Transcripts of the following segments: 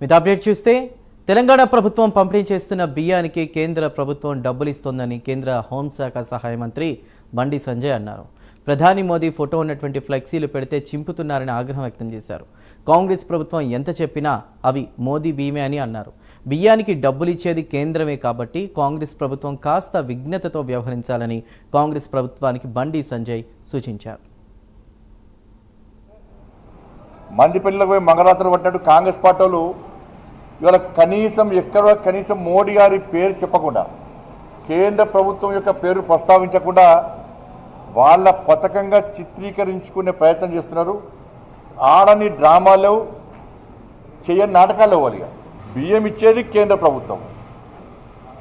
మీద అప్డేట్ చూస్తే తెలంగాణ ప్రభుత్వం పంపిణీ చేస్తున్న బియ్యానికి కేంద్ర ప్రభుత్వం డబ్బులు ఇస్తోందని కేంద్ర హోంశాఖ సహాయ మంత్రి బండి సంజయ్ అన్నారు. ప్రధాని మోదీ ఫోటో ఉన్నటువంటి ఫ్లెక్సీలు పెడితే చింపుతున్నారని ఆగ్రహం వ్యక్తం చేశారు. కాంగ్రెస్ ప్రభుత్వం ఎంత చెప్పినా అవి మోదీ బియ్యమే అని అన్నారు. బియ్యానికి డబ్బులు ఇచ్చేది కేంద్రమే కాబట్టి కాంగ్రెస్ ప్రభుత్వం కాస్త విజ్ఞతతో వ్యవహరించాలని కాంగ్రెస్ ప్రభుత్వానికి బండి సంజయ్ సూచించారు. మంది పిల్లలకు పోయి మంగళాత్రం పట్టినట్టు కాంగ్రెస్ పార్టీలు ఇవాళ కనీసం మోడీ గారి పేరు చెప్పకుండా, కేంద్ర ప్రభుత్వం యొక్క పేరు ప్రస్తావించకుండా వాళ్ళ పథకంగా చిత్రీకరించుకునే ప్రయత్నం చేస్తున్నారు. ఆడని డ్రామాలు, చేయని నాటకాలు ఇవ్వాలి. బియ్యం ఇచ్చేది కేంద్ర ప్రభుత్వం,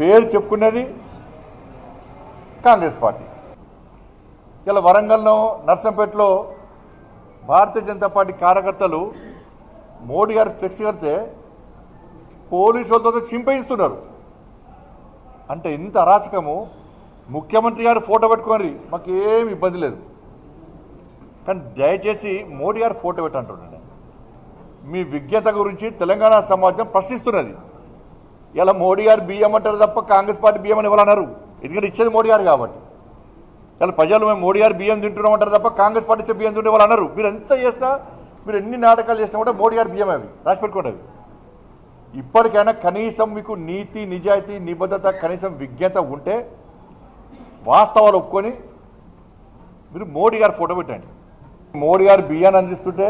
పేరు చెప్పుకునేది కాంగ్రెస్ పార్టీ. ఇలా వరంగల్లో నర్సంపేటలో భారతీయ జనతా పార్టీ కార్యకర్తలు మోడీ గారి ఫ్లెక్సీ కడితే పోలీసులతో చింపయిస్తున్నారు. అంటే ఇంత అరాచకము. ముఖ్యమంత్రి గారు ఫోటో పెట్టుకొని మాకు ఏమి ఇబ్బంది లేదు, కానీ దయచేసి మోడీ గారు ఫోటో పెట్టంటున్నాను. మీ విజ్ఞత గురించి తెలంగాణ సమాజం ప్రశ్నిస్తున్నది. ఇలా మోడీ గారు బియ్యం అంటారు తప్ప కాంగ్రెస్ పార్టీ బియ్యం అని ఇవ్వాలన్నారు. ఎందుకంటే ఇచ్చేది మోడీ గారు కాబట్టి. ఇలా ప్రజలు మేము మోడీ గారు బియ్యం తింటున్నామంటారు తప్ప కాంగ్రెస్ పార్టీ బియ్యం తింటే వాళ్ళు అన్నారు. మీరు ఎంత చేసినా, మీరు ఎన్ని నాటకాలు చేసినా కూడా మోడీ గారి బియ్యం అవి రాసి పెట్టుకోండి. అవి ఇప్పటికైనా కనీసం మీకు నీతి, నిజాయితీ, నిబద్ధత, కనీసం విజ్ఞత ఉంటే వాస్తవాలు ఒప్పుకొని మీరు మోడీ గారు ఫోటో పెట్టండి. మోడీ గారు బియ్యాన్ని అందిస్తుంటే